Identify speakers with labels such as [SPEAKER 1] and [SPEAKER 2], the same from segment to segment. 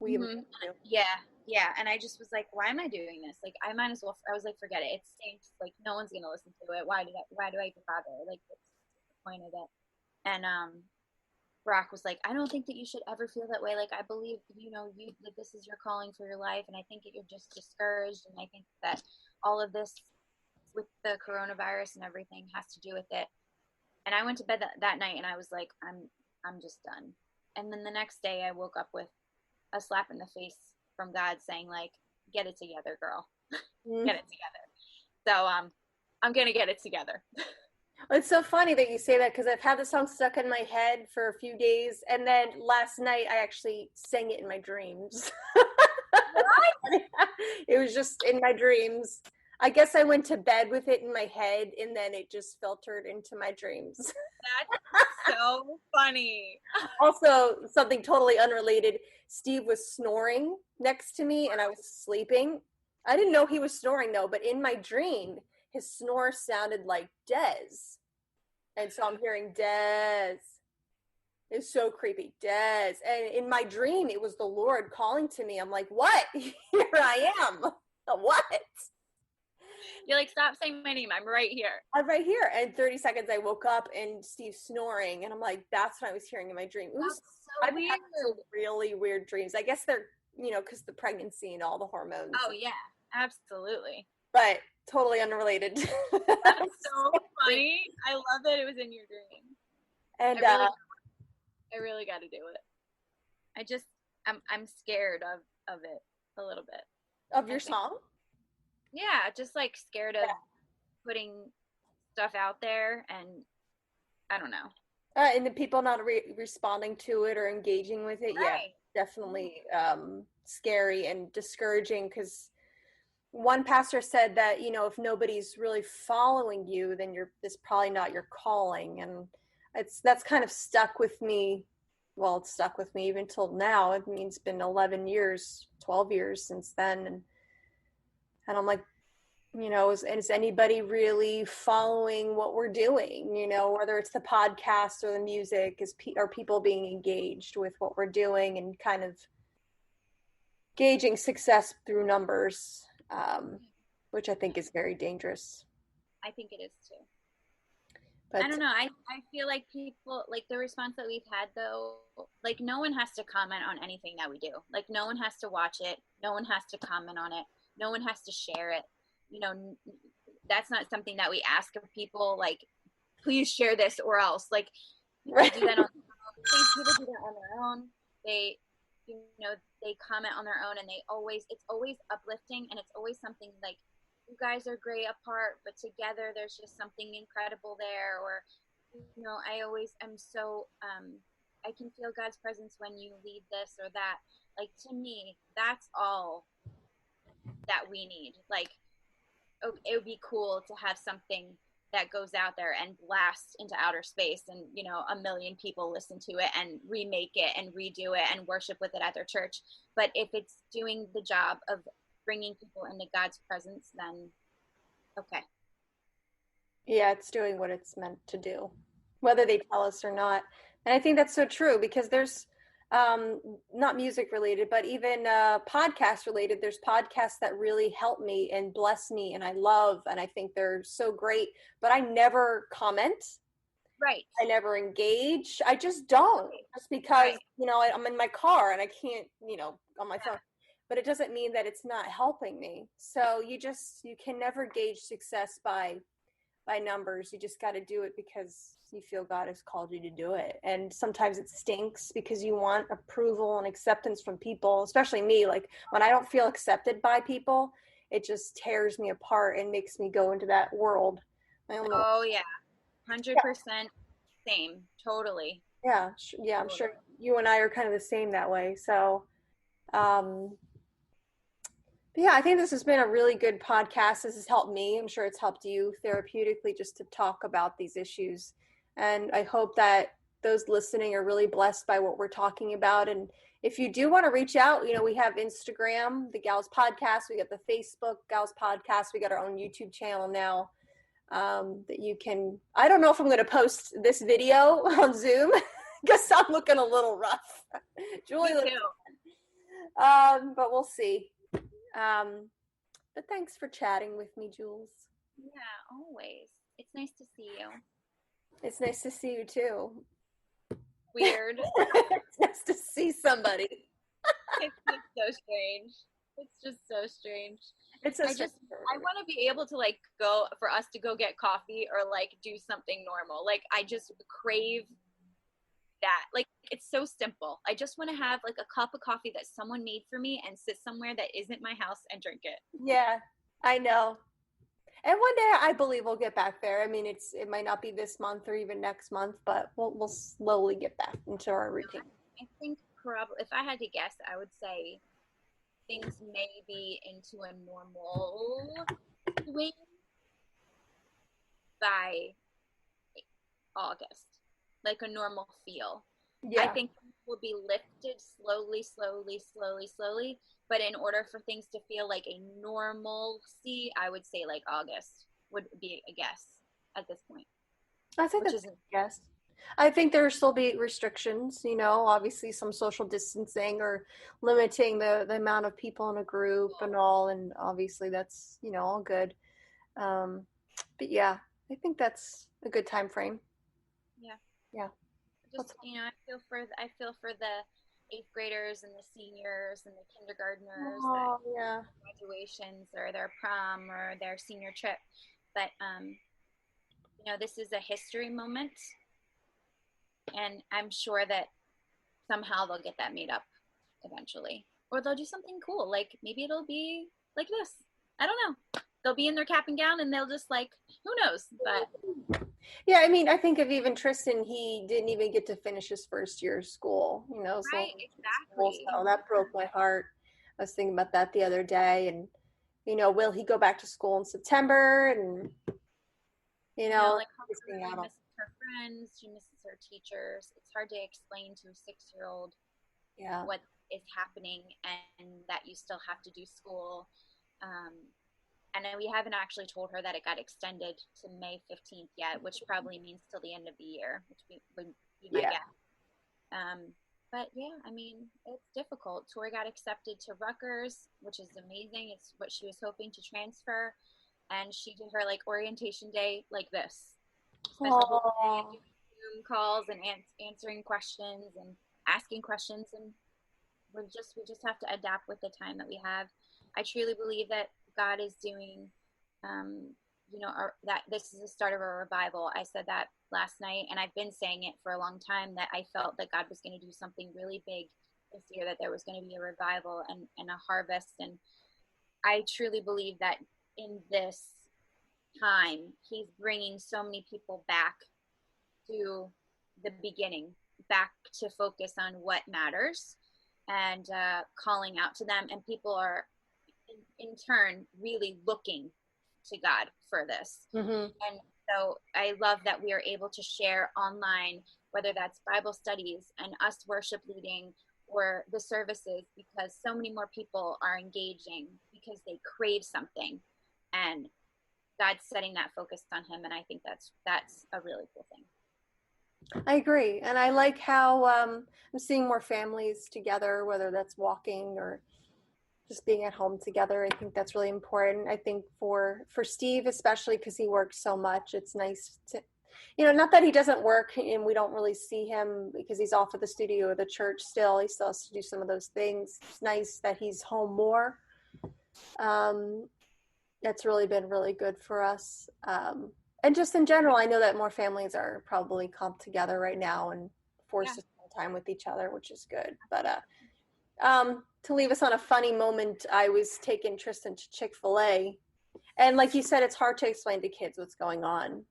[SPEAKER 1] Mhm. Yeah. And I just was like, why am I doing this? Like, I might as well. I was like, forget it. It stinks. Like, no one's gonna listen to it. Why do I even bother? Like, what's the point of it? And Brock was like, I don't think that you should ever feel that way. Like, I believe, you that this is your calling for your life, and I think that you're just discouraged, and I think that all of this with the coronavirus and everything has to do with it. And I went to bed that night, and I was like, I'm just done. And then the next day, I woke up with a slap in the face from God saying, like, get it together, girl. Get it together. So I'm gonna get it together.
[SPEAKER 2] It's so funny that you say that because I've had the song stuck in my head for a few days, and then last night I actually sang it in my dreams.
[SPEAKER 1] What?
[SPEAKER 2] It was just in my dreams. I guess I went to bed with it in my head, and then it just filtered into my dreams.
[SPEAKER 1] That's so funny.
[SPEAKER 2] Also, something totally unrelated, Steve was snoring next to me, and I was sleeping. I didn't know he was snoring, though, but in my dream, his snore sounded like Dez. And so I'm hearing Dez. It's so creepy. Dez. And in my dream, it was the Lord calling to me. I'm like, what? Here I am. What?
[SPEAKER 1] You're like, stop saying my name. I'm right here.
[SPEAKER 2] I'm right here. And 30 seconds, I woke up and Steve's snoring. And I'm like, that's what I was hearing in my dream. It was
[SPEAKER 1] so weird.
[SPEAKER 2] some really weird dreams. I guess they're, because the pregnancy and all the hormones.
[SPEAKER 1] Oh, yeah. Absolutely.
[SPEAKER 2] But totally unrelated.
[SPEAKER 1] That's so funny. I love that it was in your dream.
[SPEAKER 2] And
[SPEAKER 1] I really got to do it. I'm scared of it a little bit.
[SPEAKER 2] Of your song?
[SPEAKER 1] Yeah, just like scared of putting stuff out there, and I don't know.
[SPEAKER 2] And the people not responding to it or engaging with it,
[SPEAKER 1] right.
[SPEAKER 2] Yeah, definitely scary and discouraging, because one pastor said that, if nobody's really following you, then it's probably not your calling. And that's kind of stuck with me. Well, it's stuck with me even till now. I mean, it's been 11 years, 12 years since then. And I'm like, is anybody really following what we're doing? Whether it's the podcast or the music, are people being engaged with what we're doing and kind of gauging success through numbers, which I think is very dangerous.
[SPEAKER 1] I think it is too.
[SPEAKER 2] But
[SPEAKER 1] I don't know. I feel like people, like the response that we've had though, like no one has to comment on anything that we do. Like no one has to watch it. No one has to comment on it. No one has to share it. That's not something that we ask of people, like, please share this or else. Like, people do that on their own. They comment on their own, and it's always uplifting, and it's always something like, you guys are great apart, but together there's just something incredible there. Or, I always am so, I can feel God's presence when you lead this or that. Like, to me, that's all that we need. Like, it would be cool to have something that goes out there and blasts into outer space, and 1 million people listen to it and remake it and redo it and worship with it at their church. But if it's doing the job of bringing people into God's presence, then okay.
[SPEAKER 2] Yeah, it's doing what it's meant to do, whether they tell us or not. And I think that's so true, because there's not music related, but even podcast related. There's podcasts that really help me and bless me, and I love, and I think they're so great, but I never comment.
[SPEAKER 1] Right.
[SPEAKER 2] I never engage. I just don't. Just because, I'm in my car and I can't, on my phone. But it doesn't mean that it's not helping me. So you can never gauge success by numbers. You just got to do it because you feel God has called you to do it. And sometimes it stinks because you want approval and acceptance from people, especially me. Like, when I don't feel accepted by people, it just tears me apart and makes me go into that world.
[SPEAKER 1] Oh yeah, 100% same, totally.
[SPEAKER 2] Yeah, I'm sure you and I are kind of the same that way. So yeah, I think this has been a really good podcast. This has helped me. I'm sure it's helped you therapeutically just to talk about these issues. And I hope that those listening are really blessed by what we're talking about. And if you do want to reach out, we have Instagram, the Gals Podcast. We got the Facebook Gals Podcast. We got our own YouTube channel now that you can. I don't know if I'm going to post this video on Zoom because I'm looking a little rough. Julie, But we'll see. But thanks for chatting with me, Jules.
[SPEAKER 1] Yeah, always. It's nice to see you.
[SPEAKER 2] It's nice to see you too.
[SPEAKER 1] Weird.
[SPEAKER 2] It's nice to see somebody.
[SPEAKER 1] It's just so strange. It's just so strange.
[SPEAKER 2] It's
[SPEAKER 1] I want to be able to like go for us to go get coffee or like do something normal. Like I just crave that. Like it's so simple. I just want to have like a cup of coffee that someone made for me and sit somewhere that isn't my house and drink it.
[SPEAKER 2] Yeah, I know. And one day I believe we'll get back there. I mean, it might not be this month or even next month, but we'll slowly get back into our routine.
[SPEAKER 1] I think probably if I had to guess, I would say things may be into a normal swing by August, like a normal feel.
[SPEAKER 2] Yeah.
[SPEAKER 1] I think will be lifted slowly, but in order for things to feel like a normalcy, I would say like August would be a guess at this point.
[SPEAKER 2] I think that's a guess. I think there will still be restrictions, obviously some social distancing or limiting the amount of people in a group and all, and obviously that's, all good. But yeah, I think that's a good time frame. Yeah.
[SPEAKER 1] Just, I feel for the 8th graders and the seniors and the kindergartners that graduations or their prom or their senior trip. But, this is a history moment. And I'm sure that somehow they'll get that made up eventually. Or they'll do something cool. Like maybe it'll be like this. I don't know. They'll be in their cap and gown and they'll just like, who knows? But
[SPEAKER 2] yeah, I mean, I think of even Tristan, he didn't even get to finish his first year of school,
[SPEAKER 1] Right, exactly.
[SPEAKER 2] So that broke my heart. I was thinking about that the other day, and, will he go back to school in September? And,
[SPEAKER 1] like she misses her friends, she misses her teachers. It's hard to explain to a 6-year-old what is happening and that you still have to do school. And then we haven't actually told her that it got extended to May 15th yet, which probably means till the end of the year, which would be my guess. But yeah, I mean, it's difficult. Tori got accepted to Rutgers, which is amazing. It's what she was hoping to transfer. And she did her like orientation day like this. Spent the whole day doing Zoom calls and answering questions and asking questions. And we just have to adapt with the time that we have. I truly believe that God is doing, that this is the start of a revival. I said that last night, and I've been saying it for a long time, that I felt that God was going to do something really big this year, that there was going to be a revival and a harvest. And I truly believe that in this time, he's bringing so many people back to the beginning, back to focus on what matters and calling out to them. And people are in turn really looking to God for this.
[SPEAKER 2] Mm-hmm.
[SPEAKER 1] And so I love that we are able to share online, whether that's Bible studies and us worship leading or the services, because so many more people are engaging because they crave something, and God's setting that focus on him. And I think that's a really cool thing.
[SPEAKER 2] I agree. And I like how I'm seeing more families together, whether that's walking or just being at home together. I think that's really important. I think for Steve, especially because he works so much, it's nice to, not that he doesn't work and we don't really see him because he's off at the studio or the church still. He still has to do some of those things. It's nice that he's home more. That's really been really good for us. And just in general, I know that more families are probably clumped together right now and forced to spend time with each other, which is good. But to leave us on a funny moment, I was taking Tristan to Chick-fil-A. And like you said, it's hard to explain to kids what's going on.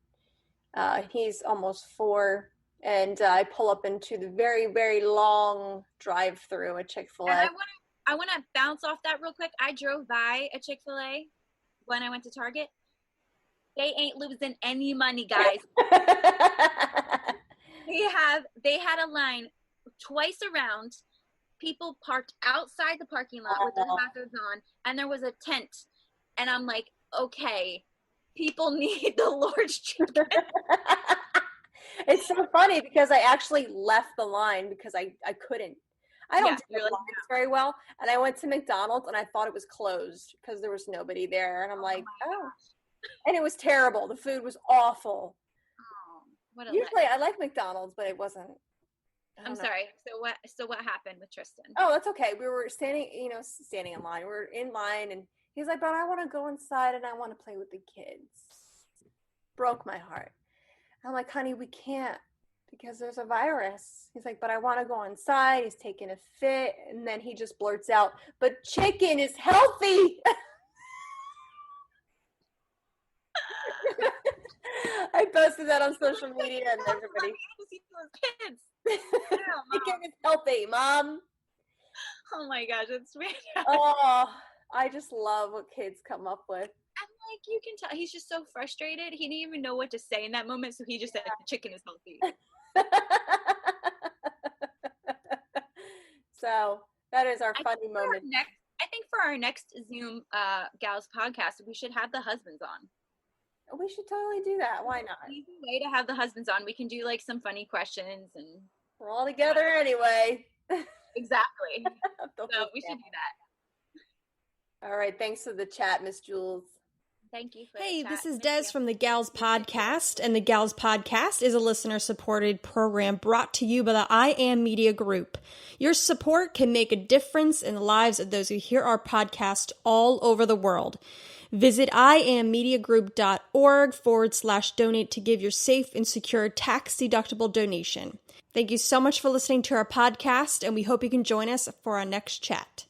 [SPEAKER 2] He's almost 4. And I pull up into the very, very long drive-through at Chick-fil-A.
[SPEAKER 1] And I want to bounce off that real quick. I drove by a Chick-fil-A when I went to Target. They ain't losing any money, guys. They had a line twice around. People parked outside the parking lot with their hazards on, and there was a tent. And I'm like, okay, people need the Lord's chicken.
[SPEAKER 2] It's so funny because I actually left the line because I couldn't. I don't
[SPEAKER 1] Yeah,
[SPEAKER 2] do
[SPEAKER 1] you're
[SPEAKER 2] the
[SPEAKER 1] like,
[SPEAKER 2] lines very well. And I went to McDonald's and I thought it was closed because there was nobody there. And I'm like,
[SPEAKER 1] my
[SPEAKER 2] oh.
[SPEAKER 1] gosh.
[SPEAKER 2] And it was terrible. The food was awful.
[SPEAKER 1] Oh, what a
[SPEAKER 2] Usually I
[SPEAKER 1] letdown.
[SPEAKER 2] like McDonald's, but it wasn't. I
[SPEAKER 1] I'm
[SPEAKER 2] don't know.
[SPEAKER 1] sorry. So what happened with Tristan?
[SPEAKER 2] Oh, that's okay. We were standing in line. We were in line and he's like, but I want to go inside and I want to play with the kids. Broke my heart. I'm like, honey, we can't because there's a virus. He's like, but I want to go inside. He's taking a fit. And then he just blurts out, but chicken is healthy. I posted that on social media and everybody.
[SPEAKER 1] Kids.
[SPEAKER 2] Chicken is healthy, Mom.
[SPEAKER 1] Oh my gosh, it's weird.
[SPEAKER 2] Oh, I just love what kids come up with.
[SPEAKER 1] And like you can tell, he's just so frustrated. He didn't even know what to say in that moment, so he just said, "Chicken is healthy."
[SPEAKER 2] So that is our funny moment.
[SPEAKER 1] I think for our next Zoom Gals podcast, we should have the husbands on.
[SPEAKER 2] We should totally do that. Why not?
[SPEAKER 1] Easy way to have the husbands on. We can do like some funny questions and
[SPEAKER 2] we're all together anyway.
[SPEAKER 1] Exactly. So we should do that.
[SPEAKER 2] All right. Thanks for the chat, Miss Jules.
[SPEAKER 1] Thank you.
[SPEAKER 3] Hey, this is Des from the Gals Podcast, and the Gals Podcast is a listener-supported program brought to you by the I Am Media Group. Your support can make a difference in the lives of those who hear our podcast all over the world. Visit iammediagroup.org/donate to give your safe and secure tax-deductible donation. Thank you so much for listening to our podcast, and we hope you can join us for our next chat.